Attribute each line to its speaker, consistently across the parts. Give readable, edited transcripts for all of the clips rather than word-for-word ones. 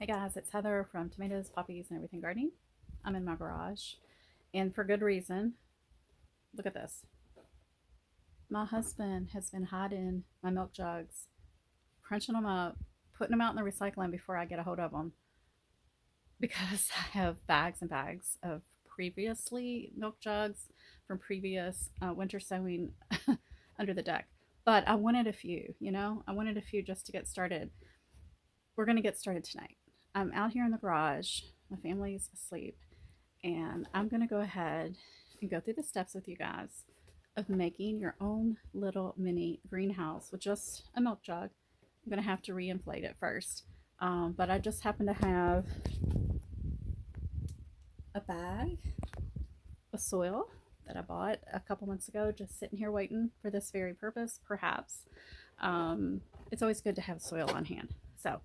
Speaker 1: Hey guys, it's Heather from Tomatoes, Poppies, and Everything Gardening. I'm in my garage, and for good reason. Look at this. My husband has been hiding my milk jugs, crunching them up, putting them out in the recycling before I get a hold of them because I have bags and bags of previously milk jugs from previous winter sowing under the deck. But I wanted a few, I wanted a few just to get started. We're going to get started tonight. I'm out here in the garage. My family's asleep. And I'm going to go ahead and go through the steps with you guys of making your own little mini greenhouse with just a milk jug. I'm going to have to re-inflate it first. But I just happen to have a bag of soil that I bought a couple months ago, just sitting here waiting for this very purpose, perhaps. It's always good to have soil on hand. So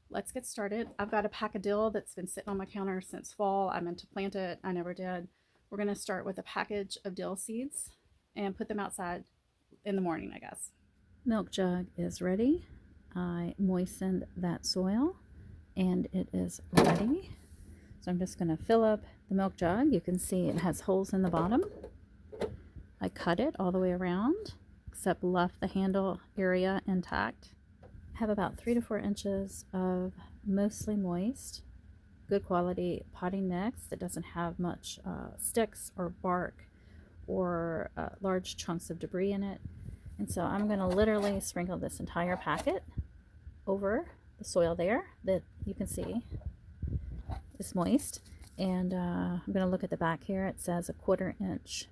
Speaker 1: let's get started. I've got a pack of dill that's been sitting on my counter since fall. I meant to plant it. I never did. We're going to start with a package of dill seeds and put them outside in the morning, I guess. Milk jug is ready. I moistened that soil and it is ready. So I'm just going to fill up the milk jug. You can see it has holes in the bottom. I cut it all the way around, except left the handle area intact. I have about 3 to 4 inches of mostly moist, good quality potting mix that doesn't have much sticks or bark or large chunks of debris in it. And so I'm going to literally sprinkle this entire packet over the soil there that you can see is moist. And I'm going to look at the back here. It says 1/4 inch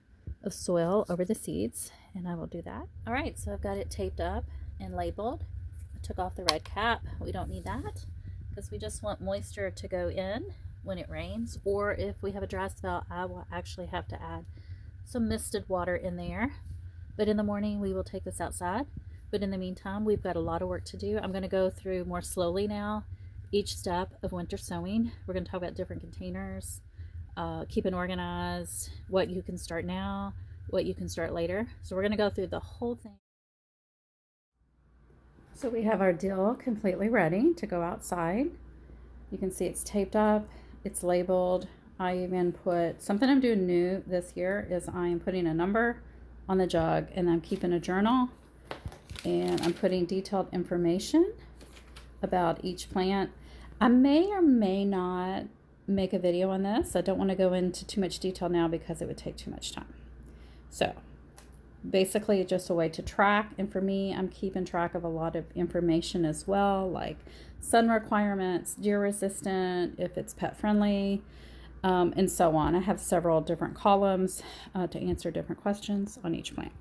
Speaker 1: of soil over the seeds, and I will do that. All right, so I've got it taped up and labeled. I took off the red cap. We don't need that because we just want moisture to go in when it rains, or if we have a dry spell, I will actually have to add some misted water in there. But in the morning, we will take this outside. But in the meantime, we've got a lot of work to do. I'm going to go through more slowly now each step of winter sowing. We're going to talk about different containers, keeping organized, what you can start now, what you can start later. So we're going to go through the whole thing. So we have our dill completely ready to go outside. You can see it's taped up, it's labeled. I even put something I'm doing new this year is I am putting a number on the jug, and I'm keeping a journal, and I'm putting detailed information about each plant. I may or may not make a video on this. I don't want to go into too much detail now because it would take too much time. So basically just a way to track, and for me, I'm keeping track of a lot of information as well, like sun requirements, deer resistant, if it's pet friendly, and so on. I have several different columns to answer different questions on each plant.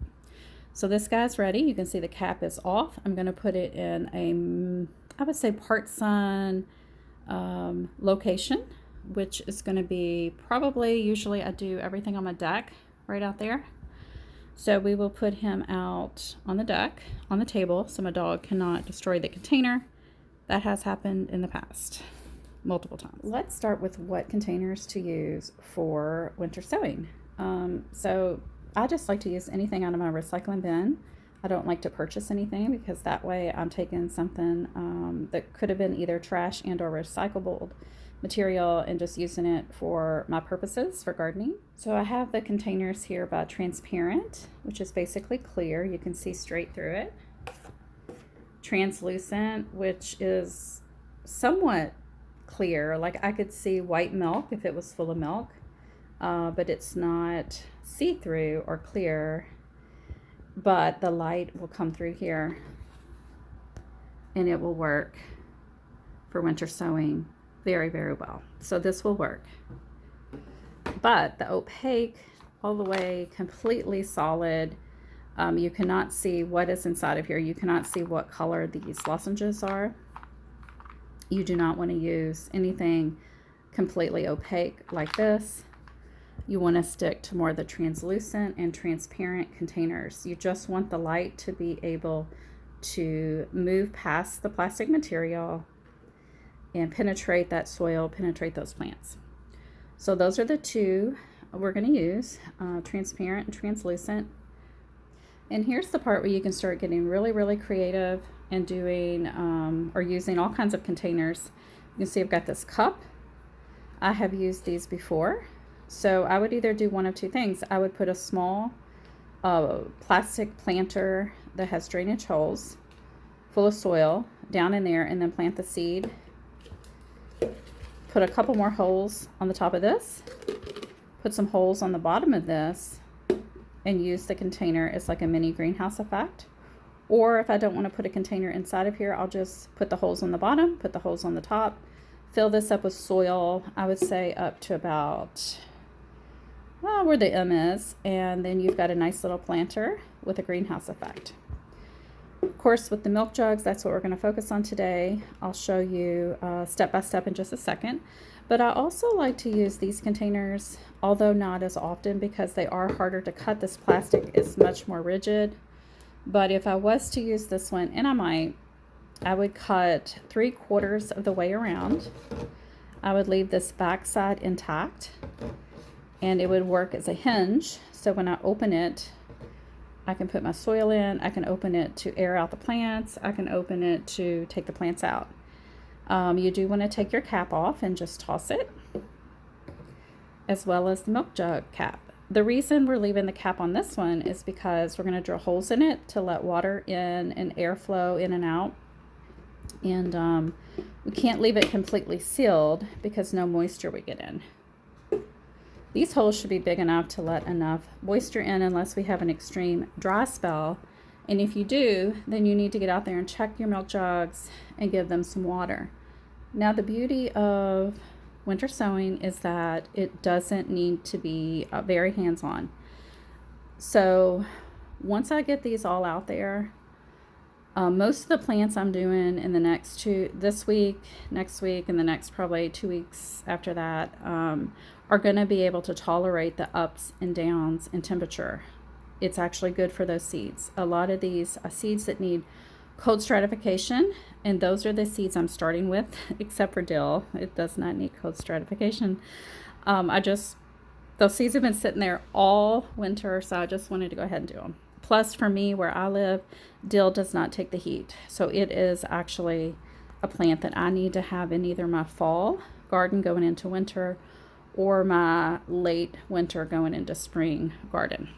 Speaker 1: So this guy's ready. You can see the cap is off. I'm going to put it in a, I would say, part sun location, which is going to be probably, usually I do everything on my deck right out there. So we will put him out on the deck, on the table, so my dog cannot destroy the container. That has happened in the past multiple times. Let's start with what containers to use for winter sowing. So I just like to use anything out of my recycling bin. I don't like to purchase anything because that way I'm taking something that could have been either trash and or recyclable material and just using it for my purposes for gardening. So I have the containers here by transparent, which is basically clear. You can see straight through it. Translucent, which is somewhat clear. Like I could see white milk if it was full of milk, but it's not see-through or clear, but the light will come through here and it will work for winter sowing very, very well. So this will work. But the opaque, all the way completely solid, you cannot see what is inside of here. You cannot see what color these lozenges are. You do not want to use anything completely opaque like this. You want to stick to more the translucent and transparent containers. You just want the light to be able to move past the plastic material and penetrate that soil, penetrate those plants. So those are the two we're going to use, transparent and translucent. And here's the part where you can start getting really, really creative and doing or using all kinds of containers. You see I've got this cup. I have used these before. So I would either do one of two things. I would put a small plastic planter that has drainage holes full of soil down in there, and then plant the seed. Put a couple more holes on the top of this. Put some holes on the bottom of this, and use the container as like a mini greenhouse effect. Or if I don't want to put a container inside of here, I'll just put the holes on the bottom, put the holes on the top, fill this up with soil, I would say up to about where the M is, and then you've got a nice little planter with a greenhouse effect. Of course, with the milk jugs, that's what we're going to focus on today. I'll show you step by step in just a second. But I also like to use these containers, although not as often, because they are harder to cut. This plastic is much more rigid. But if I was to use this one, and I might, I would cut 3/4 of the way around. I would leave this back side intact, and it would work as a hinge. So when I open it, I can put my soil in. I can open it to air out the plants. I can open it to take the plants out. You do want to take your cap off and just toss it, as well as the milk jug cap. The reason we're leaving the cap on this one is because we're going to drill holes in it to let water in and air flow in and out. And we can't leave it completely sealed because no moisture would get in. These holes should be big enough to let enough moisture in unless we have an extreme dry spell. And if you do, then you need to get out there and check your milk jugs and give them some water. Now, the beauty of winter sowing is that it doesn't need to be very hands-on. So once I get these all out there, most of the plants I'm doing in the this week, next week, and the next probably 2 weeks after that, are going to be able to tolerate the ups and downs in temperature. It's actually good for those seeds. A lot of these seeds that need cold stratification, and those are the seeds I'm starting with, except for dill. It does not need cold stratification. Those seeds have been sitting there all winter, so I just wanted to go ahead and do them. Plus, for me, where I live, dill does not take the heat. So it is actually a plant that I need to have in either my fall garden going into winter or my late winter going into spring garden.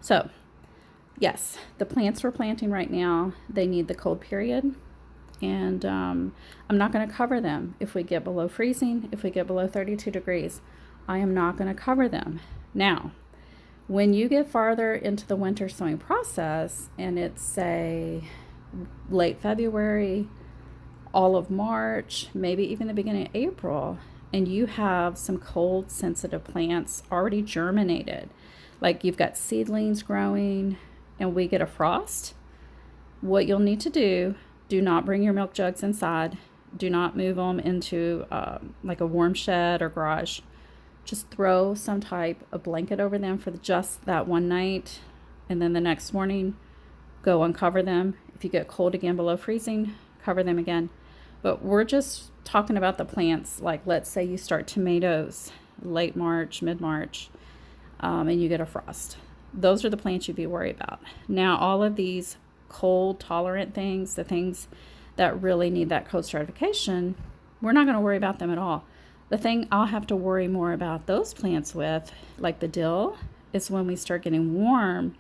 Speaker 1: So, yes, the plants we're planting right now, they need the cold period. And I'm not going to cover them if we get below freezing, if we get below 32 degrees. I am not going to cover them. Now, when you get farther into the winter sowing process, and it's, say, late February, all of March, maybe even the beginning of April, and you have some cold sensitive plants already germinated, like you've got seedlings growing, and we get a frost, what you'll need to do not bring your milk jugs inside. Do not move them into like a warm shed or garage. Just throw some type of blanket over them for just that one night, and then the next morning go uncover them. If you get cold again below freezing, cover them again. But we're just talking about the plants, like let's say you start tomatoes late March, mid-March, and you get a frost. Those are the plants you'd be worried about. Now, all of these cold tolerant things, the things that really need that cold stratification, we're not going to worry about them at all. The thing I'll have to worry more about those plants with, like the dill, is when we start getting warm.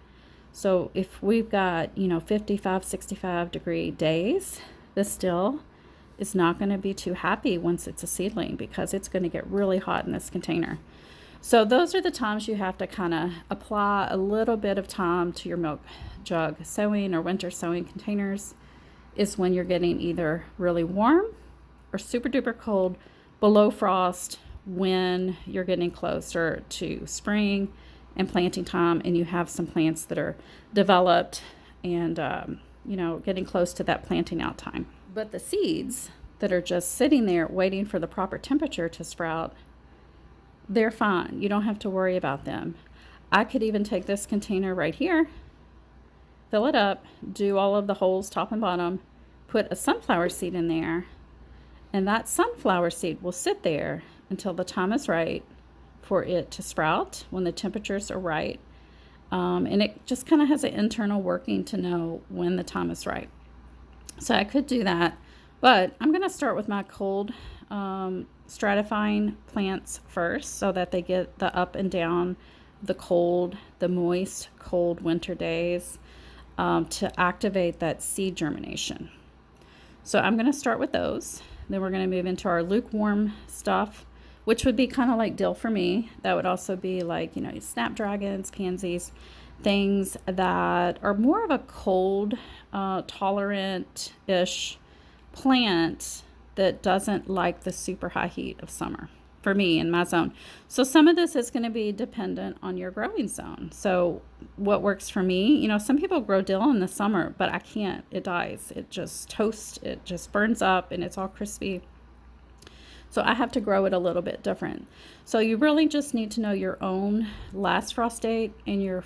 Speaker 1: So if we've got, 55, 65 degree days, this dill is not going to be too happy once it's a seedling, because it's going to get really hot in this container. So those are the times you have to kind of apply a little bit of time to your milk jug sowing or winter sowing containers, is when you're getting either really warm or super duper cold, below frost, when you're getting closer to spring and planting time, and you have some plants that are developed and getting close to that planting out time. But the seeds that are just sitting there waiting for the proper temperature to sprout, they're fine. You don't have to worry about them. I could even take this container right here, fill it up, do all of the holes top and bottom, put a sunflower seed in there, and that sunflower seed will sit there until the time is right for it to sprout, when the temperatures are right. And it just kind of has an internal working to know when the time is right. So I could do that But I'm going to start with my cold stratifying plants first so that they get the up and down, the cold, the moist, cold winter days to activate that seed germination. So I'm going to start with those. Then we're going to move into our lukewarm stuff, which would be kind of like dill for me. That would also be like, snapdragons, pansies, things that are more of a cold tolerant-ish plant that doesn't like the super high heat of summer for me in my zone. So some of this is going to be dependent on your growing zone. So what works for me, some people grow dill in the summer, but I can't. It dies. It just toasts. It just burns up and it's all crispy. So I have to grow it a little bit different. So you really just need to know your own last frost date and your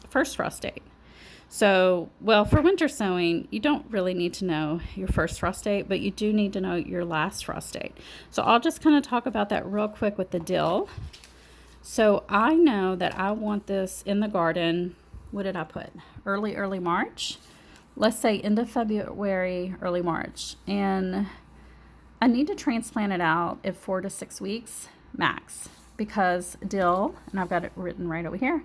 Speaker 1: first frost date. So, well, for winter sowing, you don't really need to know your first frost date, but you do need to know your last frost date. So I'll just kind of talk about that real quick with the dill. So I know that I want this in the garden. What did I put? Early March. Let's say end of February, early March. And I need to transplant it out at 4 to 6 weeks max, because dill, and I've got it written right over here,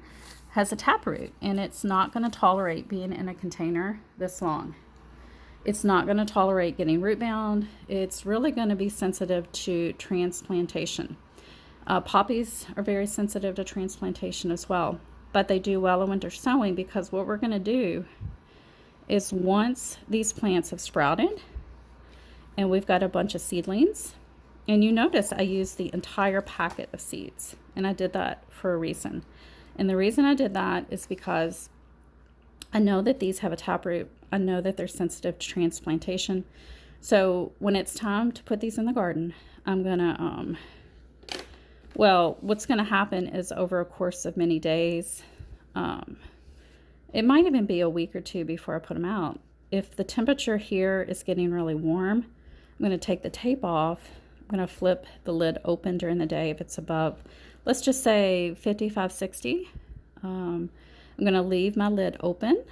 Speaker 1: has a taproot, and it's not going to tolerate being in a container this long. It's not going to tolerate getting root bound. It's really going to be sensitive to transplantation. Poppies are very sensitive to transplantation as well, but they do well in winter sowing, because what we're going to do is once these plants have sprouted and we've got a bunch of seedlings, and you notice I used the entire packet of seeds, and I did that for a reason. And the reason I did that is because I know that these have a taproot. I know that they're sensitive to transplantation. So when it's time to put these in the garden, I'm going to, what's going to happen is over a course of many days, it might even be a week or two before I put them out. If the temperature here is getting really warm, I'm going to take the tape off. I'm going to flip the lid open during the day if it's above, let's just say 55, 60. I'm going to leave my lid open.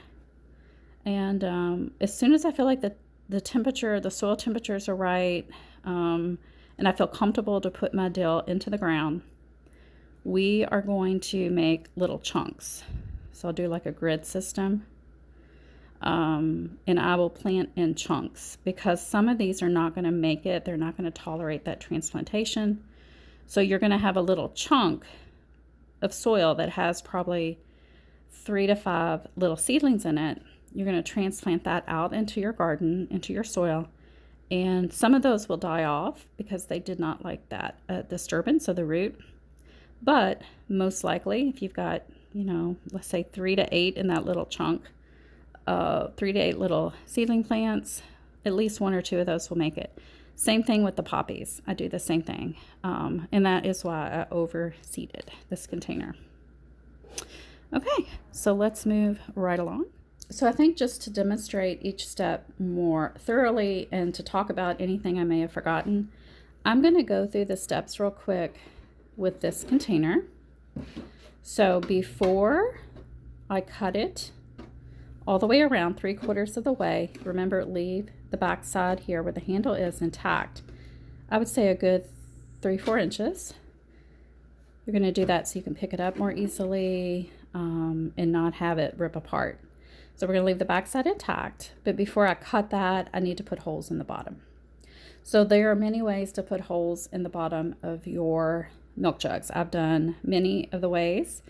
Speaker 1: And as soon as I feel like the temperature, the soil temperatures are right, and I feel comfortable to put my dill into the ground, we are going to make little chunks. So I'll do like a grid system. And I will plant in chunks, because some of these are not going to make it. They're not going to tolerate that transplantation. So you're going to have a little chunk of soil that has probably 3 to 5 little seedlings in it. You're going to transplant that out into your garden, into your soil. And some of those will die off because they did not like that disturbance of the root. But most likely, if you've got, let's say 3 to 8 in that little chunk, 3 to 8 little seedling plants, at least 1 or 2 of those will make it. Same thing with the poppies. I do the same thing. And that is why I overseeded this container. Okay, so let's move right along. So I think just to demonstrate each step more thoroughly and to talk about anything I may have forgotten, I'm going to go through the steps real quick with this container. So before I cut it all the way around 3/4 of the way, remember, leave the back side here where the handle is intact. I would say a good 3-4 inches. You're going to do that so you can pick it up more easily and not have it rip apart. So we're going to leave the back side intact, but before I cut that, I need to put holes in the bottom. So there are many ways to put holes in the bottom of your milk jugs. I've done many of the ways.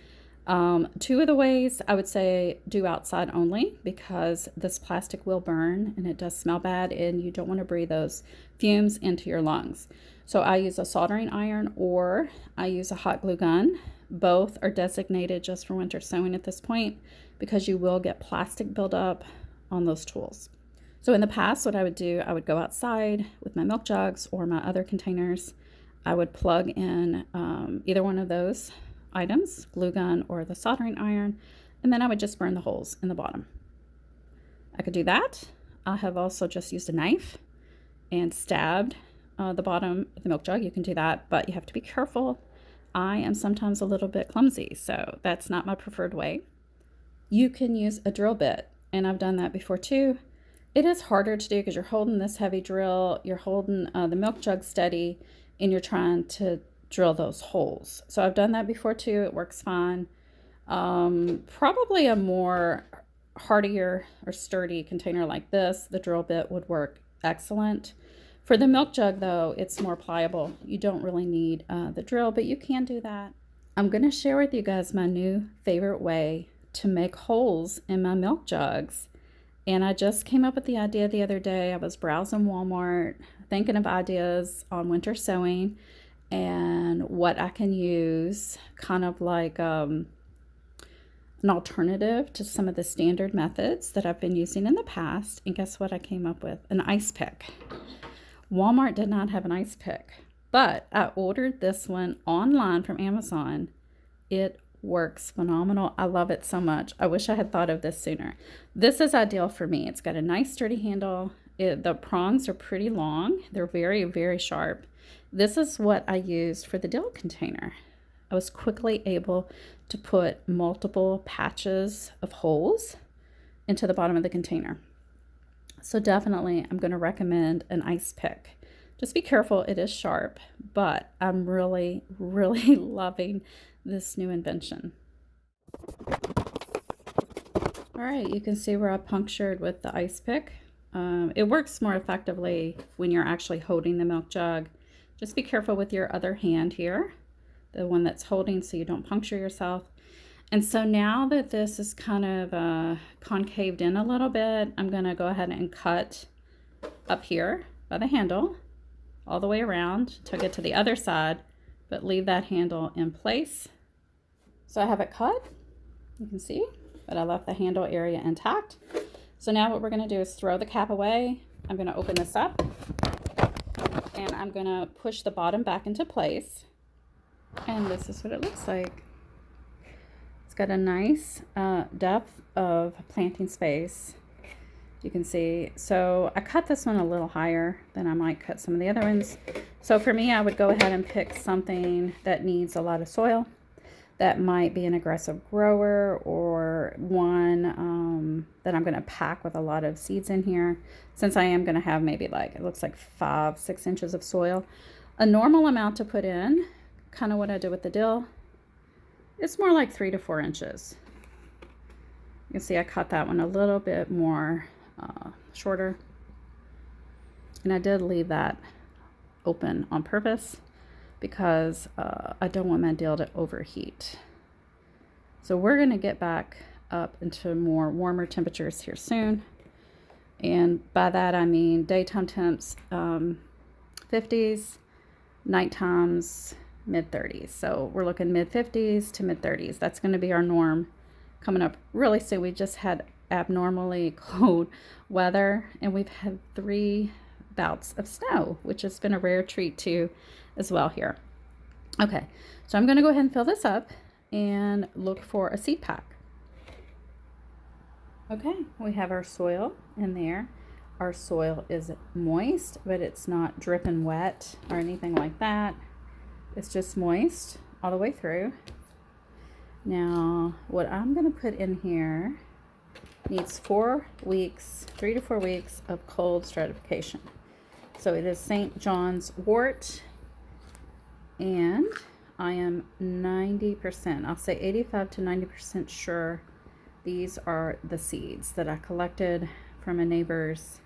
Speaker 1: 2 of the ways I would say do outside only, because this plastic will burn and it does smell bad and you don't want to breathe those fumes into your lungs. So I use a soldering iron or I use a hot glue gun. Both are designated just for winter sowing at this point, because you will get plastic buildup on those tools. So in the past, what I would do, I would go outside with my milk jugs or my other containers. I would plug in either one of those items, glue gun or the soldering iron, and then I would just burn the holes in the bottom. I could do that. I have also just used a knife and stabbed the bottom of the milk jug. You can do that, but you have to be careful. I am sometimes a little bit clumsy, so that's not my preferred way. You can use a drill bit, and I've done that before too. It is harder to do because you're holding this heavy drill, you're holding the milk jug steady, and you're trying to drill those holes. So I've done that before too. It works fine. Probably a more hardier or sturdy container like this, the drill bit would work excellent. For the milk jug though, it's more pliable. You don't really need the drill, but you can do that. I'm going to share with you guys my new favorite way to make holes in my milk jugs. And I just came up with the idea the other day. I was browsing Walmart, thinking of ideas on winter sewing and what I can use, kind of like an alternative to some of the standard methods that I've been using in the past. And guess what I came up with? An ice pick. Walmart did not have an ice pick, but I ordered this one online from Amazon. It works phenomenal. I love it so much. I wish I had thought of this sooner. This is ideal for me. It's got a nice sturdy handle. The prongs are pretty long. They're very, very sharp. This is what I used for the dill container. I was quickly able to put multiple patches of holes into the bottom of the container. So definitely I'm going to recommend an ice pick. Just be careful, it is sharp, but I'm really, really loving this new invention. All right, you can see where I punctured with the ice pick. It works more effectively when you're actually holding the milk jug. Just be careful with your other hand here, the one that's holding, so you don't puncture yourself. And so now that this is kind of concaved in a little bit, I'm going to go ahead and cut up here by the handle all the way around to get to the other side, but leave that handle in place. So I have it cut, you can see, but I left the handle area intact. So now what we're going to do is throw the cap away. I'm going to open this up and I'm going to push the bottom back into place. And this is what it looks like. It's got a nice depth of planting space. You can see, so I cut this one a little higher than I might cut some of the other ones. So for me, I would go ahead and pick something that needs a lot of soil. That might be an aggressive grower or one that I'm going to pack with a lot of seeds in here. Since I am going to have maybe like, it looks like 5-6 inches of soil. A normal amount to put in, kind of what I did with the dill, it's more like 3 to 4 inches. You can see I cut that one a little bit more shorter. And I did leave that open on purpose because I don't want my dill to overheat. So we're going to get back up into more warmer temperatures here soon. And by that I mean daytime temps 50s, night times mid 30s. So we're looking mid 50s to mid 30s. That's going to be our norm coming up really soon. We just had abnormally cold weather and we've had 3 bouts of snow, which has been a rare treat too as well here. Okay, so I'm going to go ahead and fill this up and look for a seed pack. Okay, we have our soil in there. Our soil is moist, but it's not dripping wet or anything like that. It's just moist all the way through. Now, what I'm going to put in here needs 4 weeks, 3 to 4 weeks of cold stratification. So it is St. John's wort, and I am 90%, I'll say 85 to 90% sure these are the seeds that I collected from a neighbor's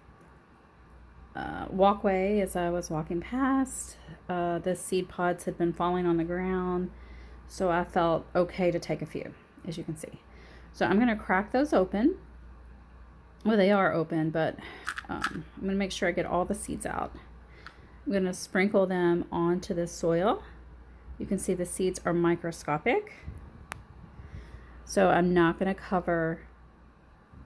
Speaker 1: walkway as I was walking past. The seed pods had been falling on the ground, so I felt okay to take a few, as you can see. So I'm going to crack those open. Well, they are open, but I'm going to make sure I get all the seeds out. I'm going to sprinkle them onto the soil. You can see the seeds are microscopic. So I'm not going to cover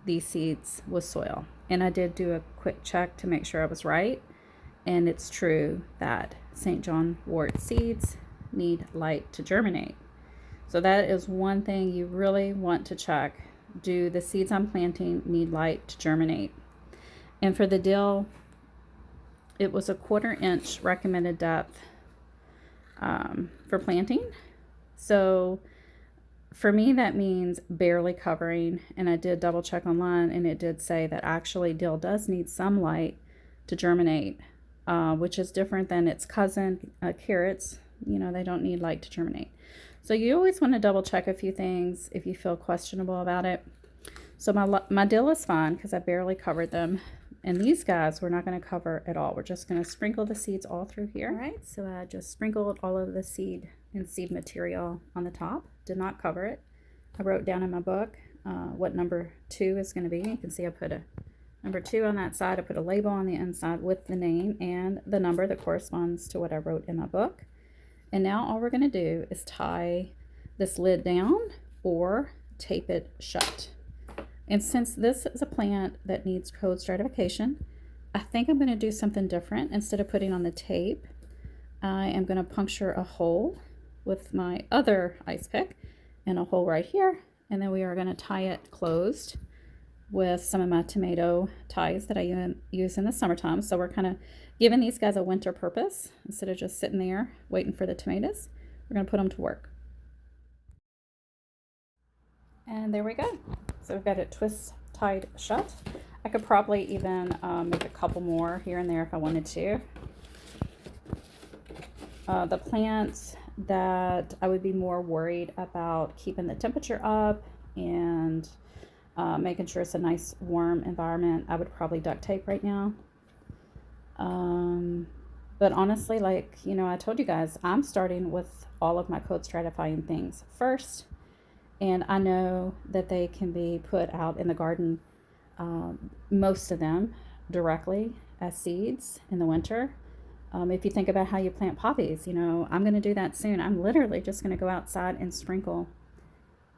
Speaker 1: these seeds with soil. And I did do a quick check to make sure I was right. And it's true that St. John wort seeds need light to germinate. So that is one thing you really want to check. Do the seeds I'm planting need light to germinate? And for the dill, it was a 1/4 inch recommended depth for planting. So For me, that means barely covering, and I did double check online, and it did say that actually dill does need some light to germinate, which is different than its cousin, carrots. You know, they don't need light to germinate. So you always want to double check a few things if you feel questionable about it. So my dill is fine because I barely covered them. And these guys we're not going to cover at all. We're just going to sprinkle the seeds all through here. All right, so I just sprinkled all of the seed and seed material on the top. Did not cover it. I wrote down in my book what number 2 is going to be. You can see I put a number 2 on that side. I put a label on the inside with the name and the number that corresponds to what I wrote in my book. And now all we're going to do is tie this lid down or tape it shut. And since this is a plant that needs cold stratification, I think I'm going to do something different. Instead of putting on the tape, I am going to puncture a hole with my other ice pick and a hole right here. And then we are going to tie it closed with some of my tomato ties that I use in the summertime. So we're kind of giving these guys a winter purpose. Instead of just sitting there waiting for the tomatoes, we're going to put them to work. And there we go. So we've got it twist tied shut. I could probably even make a couple more here and there if I wanted to. The plants that I would be more worried about keeping the temperature up and making sure it's a nice warm environment, I would probably duct tape right now. But honestly, like, you know, I told you guys, I'm starting with all of my cold stratifying things first. And I know that they can be put out in the garden, most of them directly as seeds in the winter. If you think about how you plant poppies, you know, I'm going to do that soon. I'm literally just going to go outside and sprinkle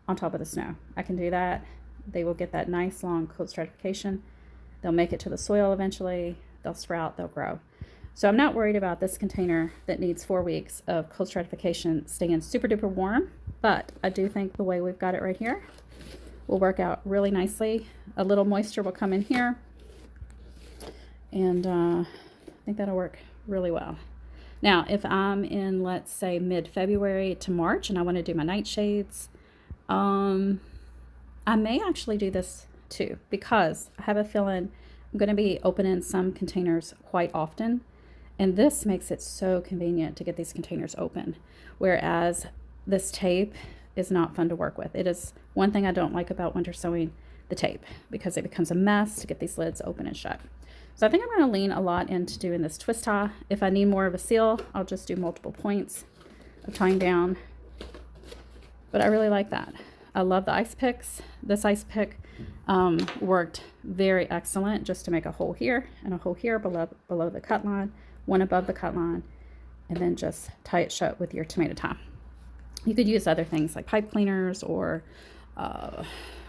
Speaker 1: on top of the snow. I can do that. They will get that nice long cold stratification. They'll make it to the soil eventually. They'll sprout, they'll grow. So I'm not worried about this container that needs 4 weeks of cold stratification staying super duper warm, but I do think the way we've got it right here will work out really nicely. A little moisture will come in here, and I think that'll work really well. Now, if I'm in, let's say, mid-February to March and I want to do my nightshades, I may actually do this too, because I have a feeling I'm going to be opening some containers quite often. And this makes it so convenient to get these containers open. Whereas this tape is not fun to work with. It is one thing I don't like about winter sowing, the tape, because it becomes a mess to get these lids open and shut. So I think I'm going to lean a lot into doing this twist tie. If I need more of a seal, I'll just do multiple points of tying down. But I really like that. I love the ice picks. This ice pick worked very excellent just to make a hole here and a hole here below the cut line, one above the cut line, and then just tie it shut with your tomato tie. You could use other things like pipe cleaners or I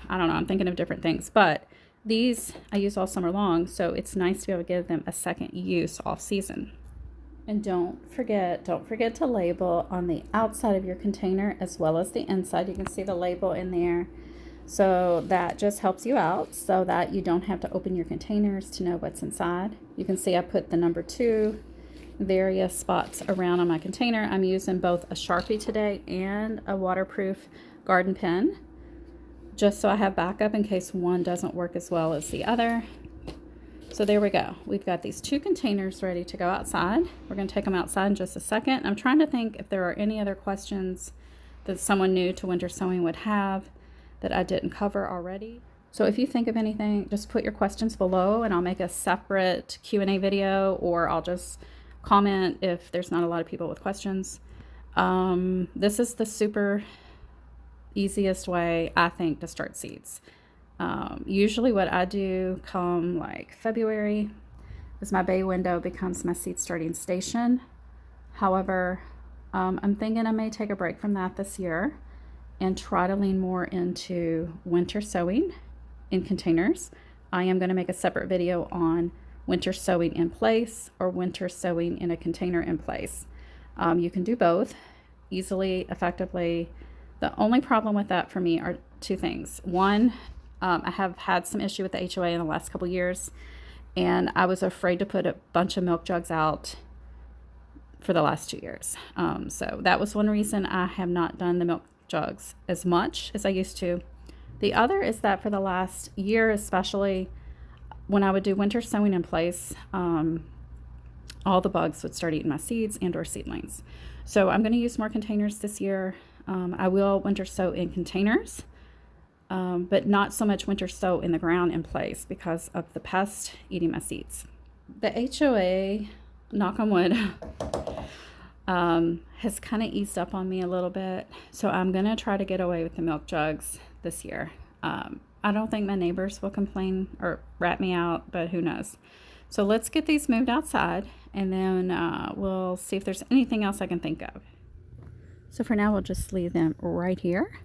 Speaker 1: don't know, I'm thinking of different things, but these I use all summer long, so it's nice to be able to give them a second use off season. And don't forget to label on the outside of your container as well as the inside. You can see the label in there. So that just helps you out so that you don't have to open your containers to know what's inside. You can see I put the number 2 various spots around on my container. I'm using both a Sharpie today and a waterproof garden pen, just so I have backup in case one doesn't work as well as the other. So there we go. We've got these 2 containers ready to go outside. We're going to take them outside in just a second. I'm trying to think if there are any other questions that someone new to winter sowing would have that I didn't cover already. So if you think of anything, just put your questions below and I'll make a separate Q&A video, or I'll just comment if there's not a lot of people with questions. This is the super easiest way, I think, to start seeds. Usually what I do come like February is my bay window becomes my seed starting station. However, I'm thinking I may take a break from that this year and try to lean more into winter sowing in containers. I am going to make a separate video on winter sowing in place or winter sowing in a container in place. You can do both easily, effectively. The only problem with that for me are 2 things. One, I have had some issue with the HOA in the last couple years, and I was afraid to put a bunch of milk jugs out for the last 2 years. So that was one reason I have not done the milk jugs as much as I used to. The other is that for the last year, especially when I would do winter sowing in place, all the bugs would start eating my seeds and or seedlings. So I'm going to use more containers this year. I will winter sow in containers, but not so much winter sow in the ground in place because of the pest eating my seeds. The HOA, knock on wood, has kind of eased up on me a little bit. So I'm going to try to get away with the milk jugs this year. I don't think my neighbors will complain or rat me out, but who knows. So let's get these moved outside, and then we'll see if there's anything else I can think of. So for now, we'll just leave them right here.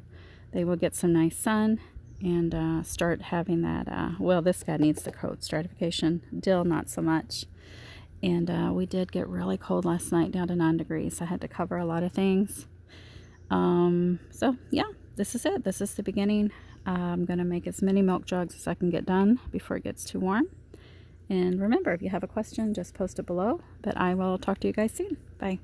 Speaker 1: They will get some nice sun and start having that, well, this guy needs the coat stratification. Dill, not so much. And we did get really cold last night, down to 9 degrees. I had to cover a lot of things. So yeah, this is it. This is the beginning. I'm going to make as many milk jugs as I can get done before it gets too warm. And remember, if you have a question, just post it below. But I will talk to you guys soon. Bye.